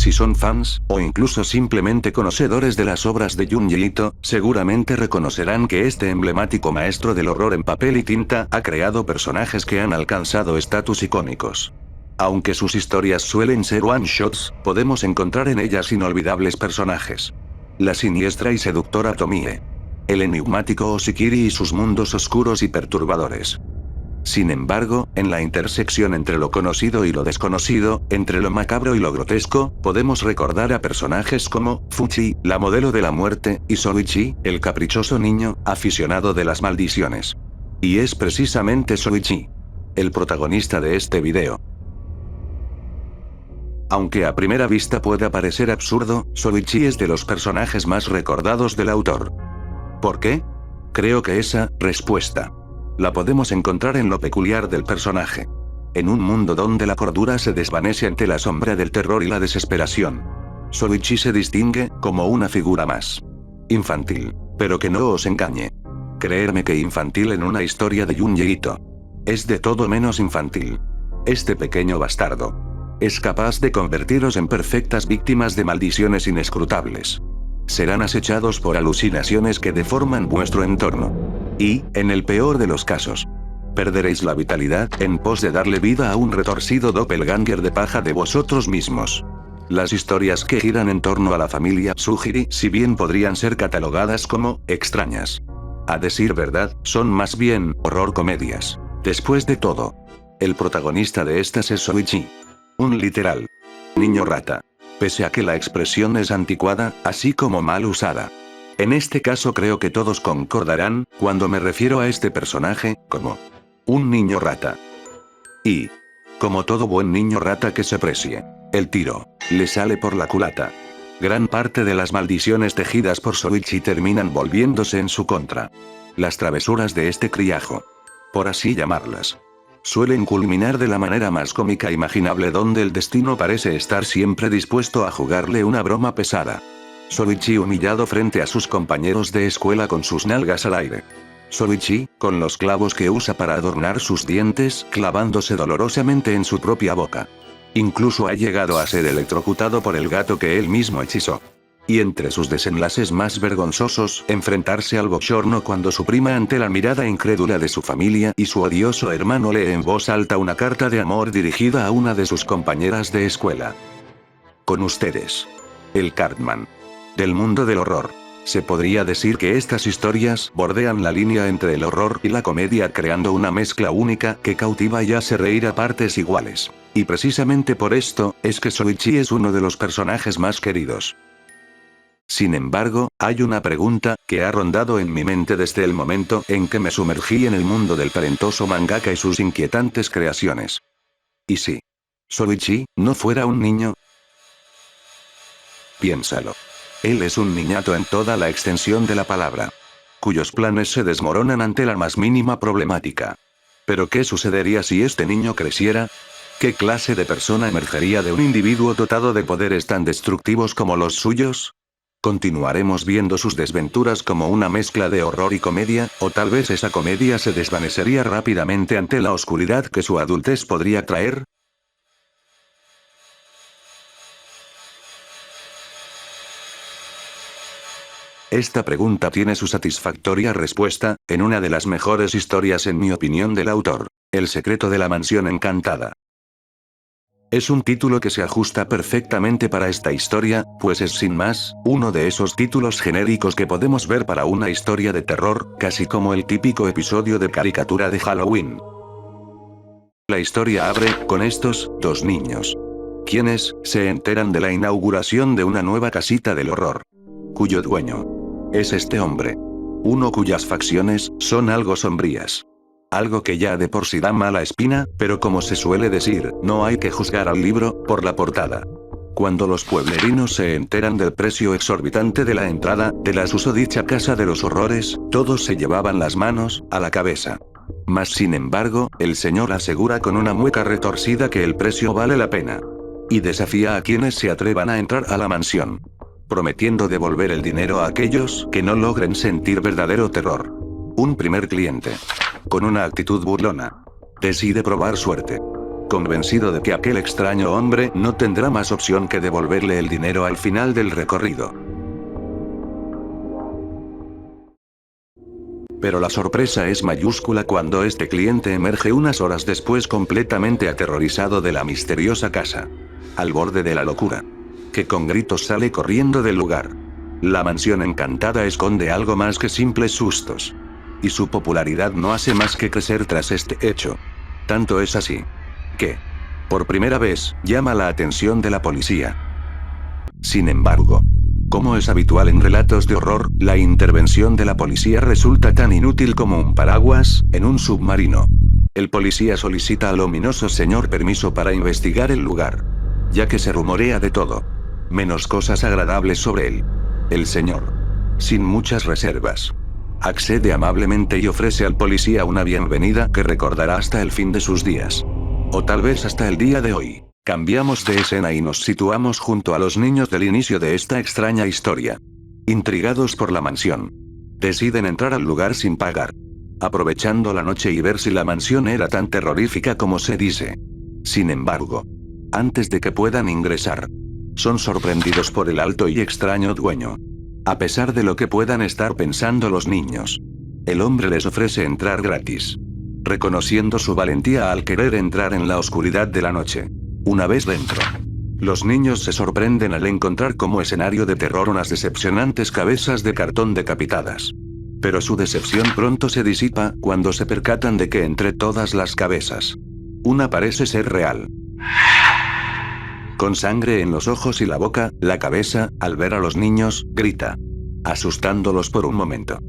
Si son fans, o incluso simplemente conocedores de las obras de Junji Ito, seguramente reconocerán que este emblemático maestro del horror en papel y tinta ha creado personajes que han alcanzado estatus icónicos. Aunque sus historias suelen ser one-shots, podemos encontrar en ellas inolvidables personajes. La siniestra y seductora Tomie. El enigmático Oshikiri y sus mundos oscuros y perturbadores. Sin embargo, en la intersección entre lo conocido y lo desconocido, entre lo macabro y lo grotesco, podemos recordar a personajes como Fuchi, la modelo de la muerte, y Soichi, el caprichoso niño, aficionado de las maldiciones. Y es precisamente Soichi el protagonista de este video. Aunque a primera vista pueda parecer absurdo, Soichi es de los personajes más recordados del autor. ¿Por qué? Creo que esa respuesta la podemos encontrar en lo peculiar del personaje. En un mundo donde la cordura se desvanece ante la sombra del terror y la desesperación, Soichi se distingue como una figura más infantil. Pero que no os engañe. Creerme que infantil en una historia de Junji Ito. Es de todo menos infantil. Este pequeño bastardo es capaz de convertiros en perfectas víctimas de maldiciones inescrutables. Serán acechados por alucinaciones que deforman vuestro entorno. Y, en el peor de los casos, perderéis la vitalidad en pos de darle vida a un retorcido doppelganger de paja de vosotros mismos. Las historias que giran en torno a la familia Tsujiri, si bien podrían ser catalogadas como extrañas, a decir verdad, son más bien horror comedias. Después de todo, el protagonista de estas es Soichi. Un literal niño rata. Pese a que la expresión es anticuada, así como mal usada. En este caso creo que todos concordarán, cuando me refiero a este personaje, como un niño rata. Y, como todo buen niño rata que se precie, el tiro le sale por la culata. Gran parte de las maldiciones tejidas por Soichi terminan volviéndose en su contra. Las travesuras de este criajo, por así llamarlas, suelen culminar de la manera más cómica imaginable, donde el destino parece estar siempre dispuesto a jugarle una broma pesada. Soichi humillado frente a sus compañeros de escuela con sus nalgas al aire. Soichi, con los clavos que usa para adornar sus dientes, clavándose dolorosamente en su propia boca. Incluso ha llegado a ser electrocutado por el gato que él mismo hechizó. Y entre sus desenlaces más vergonzosos, enfrentarse al bochorno cuando su prima, ante la mirada incrédula de su familia y su odioso hermano, lee en voz alta una carta de amor dirigida a una de sus compañeras de escuela. Con ustedes, el Cartman del mundo del horror. Se podría decir que estas historias bordean la línea entre el horror y la comedia, creando una mezcla única que cautiva y hace reír a partes iguales. Y precisamente por esto, es que Soichi es uno de los personajes más queridos. Sin embargo, hay una pregunta que ha rondado en mi mente desde el momento en que me sumergí en el mundo del talentoso mangaka y sus inquietantes creaciones. ¿Y si Soichi no fuera un niño? Piénsalo. Él es un niñato en toda la extensión de la palabra, cuyos planes se desmoronan ante la más mínima problemática. ¿Pero qué sucedería si este niño creciera? ¿Qué clase de persona emergería de un individuo dotado de poderes tan destructivos como los suyos? ¿Continuaremos viendo sus desventuras como una mezcla de horror y comedia, o tal vez esa comedia se desvanecería rápidamente ante la oscuridad que su adultez podría traer? Esta pregunta tiene su satisfactoria respuesta, en una de las mejores historias en mi opinión del autor, El secreto de la mansión encantada. Es un título que se ajusta perfectamente para esta historia, pues es sin más, uno de esos títulos genéricos que podemos ver para una historia de terror, casi como el típico episodio de caricatura de Halloween. La historia abre con estos dos niños, quienes se enteran de la inauguración de una nueva casita del horror, cuyo dueño es este hombre. Uno cuyas facciones son algo sombrías. Algo que ya de por sí da mala espina, pero como se suele decir, no hay que juzgar al libro por la portada. Cuando los pueblerinos se enteran del precio exorbitante de la entrada de la susodicha casa de los horrores, todos se llevaban las manos a la cabeza. Mas sin embargo, el señor asegura con una mueca retorcida que el precio vale la pena. Y desafía a quienes se atrevan a entrar a la mansión, prometiendo devolver el dinero a aquellos que no logren sentir verdadero terror. Un primer cliente, con una actitud burlona, decide probar suerte. convencido de que aquel extraño hombre no tendrá más opción que devolverle el dinero al final del recorrido. Pero la sorpresa es mayúscula cuando este cliente emerge unas horas después completamente aterrorizado de la misteriosa casa. Al borde de la locura. Que con gritos sale corriendo del lugar. La mansión encantada esconde algo más que simples sustos. Y su popularidad no hace más que crecer tras este hecho. Tanto es así. Que, por primera vez, llama la atención de la policía. Sin embargo, como es habitual en relatos de horror, la intervención de la policía resulta tan inútil como un paraguas en un submarino. El policía solicita al ominoso señor permiso para investigar el lugar, ya que se rumorea de todo, menos cosas agradables sobre él. El señor, sin muchas reservas, accede amablemente y ofrece al policía una bienvenida que recordará hasta el fin de sus días. O tal vez hasta el día de hoy. Cambiamos de escena y nos situamos junto a los niños del inicio de esta extraña historia. Intrigados por la mansión, deciden entrar al lugar sin pagar, aprovechando la noche y ver si la mansión era tan terrorífica como se dice. Sin embargo, antes de que puedan ingresar, son sorprendidos por el alto y extraño dueño. A pesar de lo que puedan estar pensando los niños, el hombre les ofrece entrar gratis, reconociendo su valentía al querer entrar en la oscuridad de la noche. Una vez dentro, los niños se sorprenden al encontrar como escenario de terror unas decepcionantes cabezas de cartón decapitadas. Pero su decepción pronto se disipa cuando se percatan de que entre todas las cabezas, una parece ser real. Con sangre en los ojos y la boca, la cabeza, al ver a los niños, grita, asustándolos por un momento,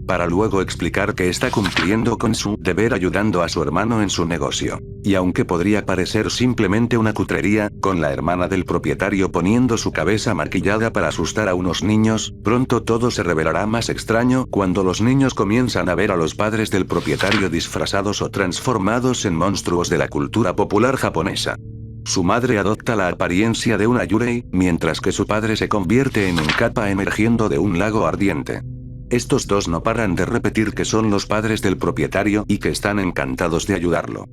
para luego explicar que está cumpliendo con su deber ayudando a su hermano en su negocio. Y aunque podría parecer simplemente una cutrería, con la hermana del propietario poniendo su cabeza maquillada para asustar a unos niños, pronto todo se revelará más extraño cuando los niños comienzan a ver a los padres del propietario disfrazados o transformados en monstruos de la cultura popular japonesa. Su madre adopta la apariencia de una yurei, mientras que su padre se convierte en un kappa emergiendo de un lago ardiente. Estos dos no paran de repetir que son los padres del propietario y que están encantados de ayudarlo.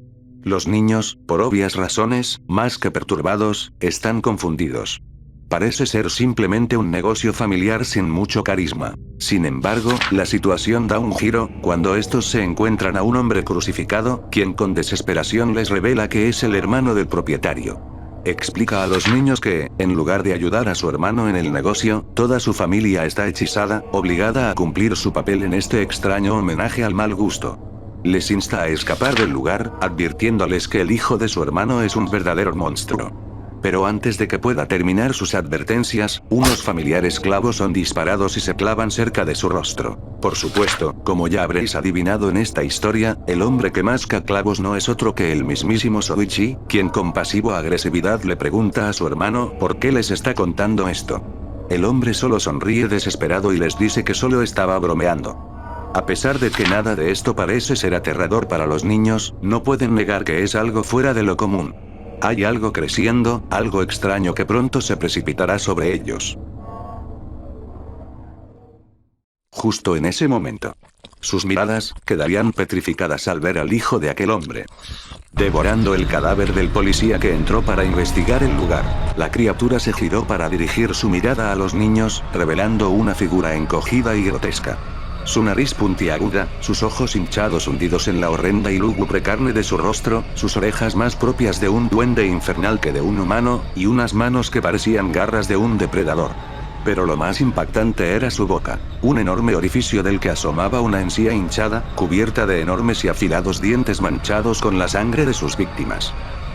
Los niños, por obvias razones, más que perturbados, están confundidos. Parece ser simplemente un negocio familiar sin mucho carisma. Sin embargo, la situación da un giro, cuando estos se encuentran a un hombre crucificado, quien con desesperación les revela que es el hermano del propietario. Explica a los niños que, en lugar de ayudar a su hermano en el negocio, toda su familia está hechizada, obligada a cumplir su papel en este extraño homenaje al mal gusto. Les insta a escapar del lugar, advirtiéndoles que el hijo de su hermano es un verdadero monstruo. Pero antes de que pueda terminar sus advertencias, unos familiares clavos son disparados y se clavan cerca de su rostro. Por supuesto, como ya habréis adivinado en esta historia, el hombre que masca clavos no es otro que el mismísimo Soichi, quien con pasivo-agresividad le pregunta a su hermano por qué les está contando esto. El hombre solo sonríe desesperado y les dice que solo estaba bromeando. A pesar de que nada de esto parece ser aterrador para los niños, no pueden negar que es algo fuera de lo común. Hay algo creciendo, algo extraño que pronto se precipitará sobre ellos. Justo en ese momento, sus miradas quedarían petrificadas al ver al hijo de aquel hombre devorando el cadáver del policía que entró para investigar el lugar. La criatura se giró para dirigir su mirada a los niños, revelando una figura encogida y grotesca. Su nariz puntiaguda, sus ojos hinchados hundidos en la horrenda y lúgubre carne de su rostro, sus orejas más propias de un duende infernal que de un humano, y unas manos que parecían garras de un depredador. Pero lo más impactante era su boca, un enorme orificio del que asomaba una encía hinchada, cubierta de enormes y afilados dientes manchados con la sangre de sus víctimas.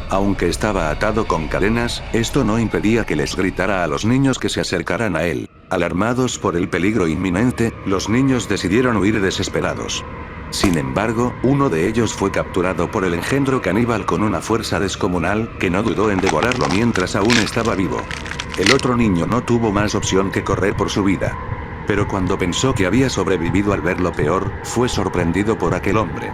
Aunque estaba atado con cadenas, esto no impedía que les gritara a los niños que se acercaran a él. Alarmados por el peligro inminente, los niños decidieron huir desesperados. Sin embargo, uno de ellos fue capturado por el engendro caníbal con una fuerza descomunal, que no dudó en devorarlo mientras aún estaba vivo. El otro niño no tuvo más opción que correr por su vida. Pero cuando pensó que había sobrevivido al ver lo peor, fue sorprendido por aquel hombre.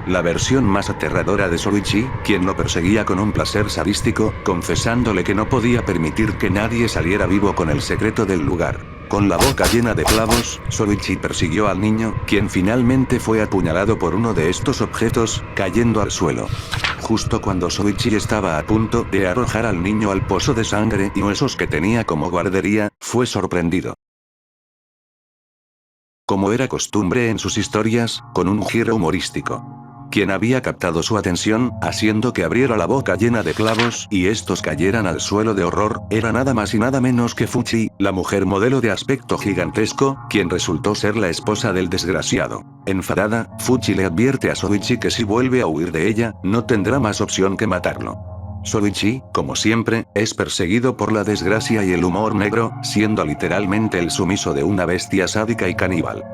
La versión más aterradora de Soichi, quien lo perseguía con un placer sadístico, confesándole que no podía permitir que nadie saliera vivo con el secreto del lugar. Con la boca llena de clavos, Soichi persiguió al niño, quien finalmente fue apuñalado por uno de estos objetos, cayendo al suelo. Justo cuando Soichi estaba a punto de arrojar al niño al pozo de sangre y huesos que tenía como guardería, fue sorprendido. Como era costumbre en sus historias, con un giro humorístico. Quien había captado su atención, haciendo que abriera la boca llena de clavos y estos cayeran al suelo de horror, era nada más y nada menos que Fuchi, la mujer modelo de aspecto gigantesco, quien resultó ser la esposa del desgraciado. Enfadada, Fuchi le advierte a Soichi que si vuelve a huir de ella, no tendrá más opción que matarlo. Soichi, como siempre, es perseguido por la desgracia y el humor negro, siendo literalmente el sumiso de una bestia sádica y caníbal.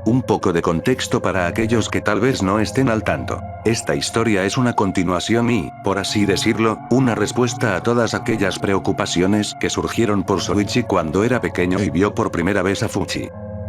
Un poco de contexto para aquellos que tal vez no estén al tanto. Esta historia es una continuación y, por así decirlo, una respuesta a todas aquellas preocupaciones que surgieron por Soichi cuando era pequeño y vio por primera vez a Fuchi.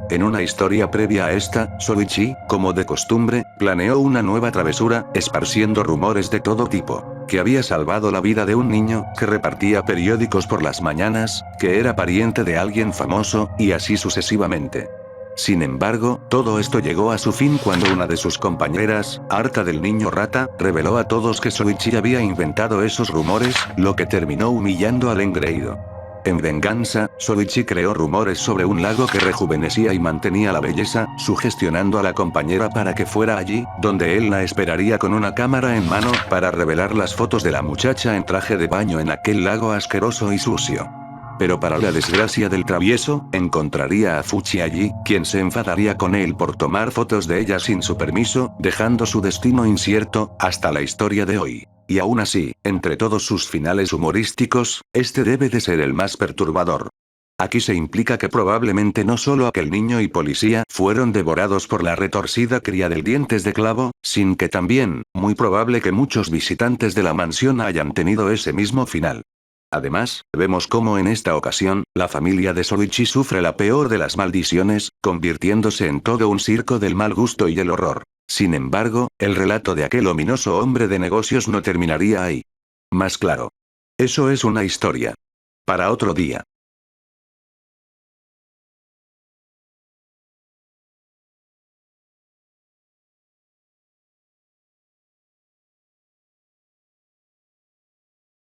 En una historia previa a esta, Soichi, como de costumbre, planeó una nueva travesura, esparciendo rumores de todo tipo. Que había salvado la vida de un niño, que repartía periódicos por las mañanas, que era pariente de alguien famoso, y así sucesivamente. Sin embargo, todo esto llegó a su fin cuando una de sus compañeras, harta del niño rata, reveló a todos que Soichi había inventado esos rumores, lo que terminó humillando al engreído. En venganza, Soichi creó rumores sobre un lago que rejuvenecía y mantenía la belleza, sugestionando a la compañera para que fuera allí, donde él la esperaría con una cámara en mano, para revelar las fotos de la muchacha en traje de baño en aquel lago asqueroso y sucio. Pero para la desgracia del travieso, encontraría a Fuchi allí, quien se enfadaría con él por tomar fotos de ella sin su permiso, dejando su destino incierto, hasta la historia de hoy. Y aún así, entre todos sus finales humorísticos, este debe de ser el más perturbador. Aquí se implica que probablemente no solo aquel niño y policía fueron devorados por la retorcida cría del dientes de clavo, sin que también, muy probable que muchos visitantes de la mansión hayan tenido ese mismo final. Además, vemos cómo en esta ocasión, la familia de Soichi sufre la peor de las maldiciones, convirtiéndose en todo un circo del mal gusto y el horror. Sin embargo, el relato de aquel ominoso hombre de negocios no terminaría ahí. Más claro. Eso es una historia para otro día.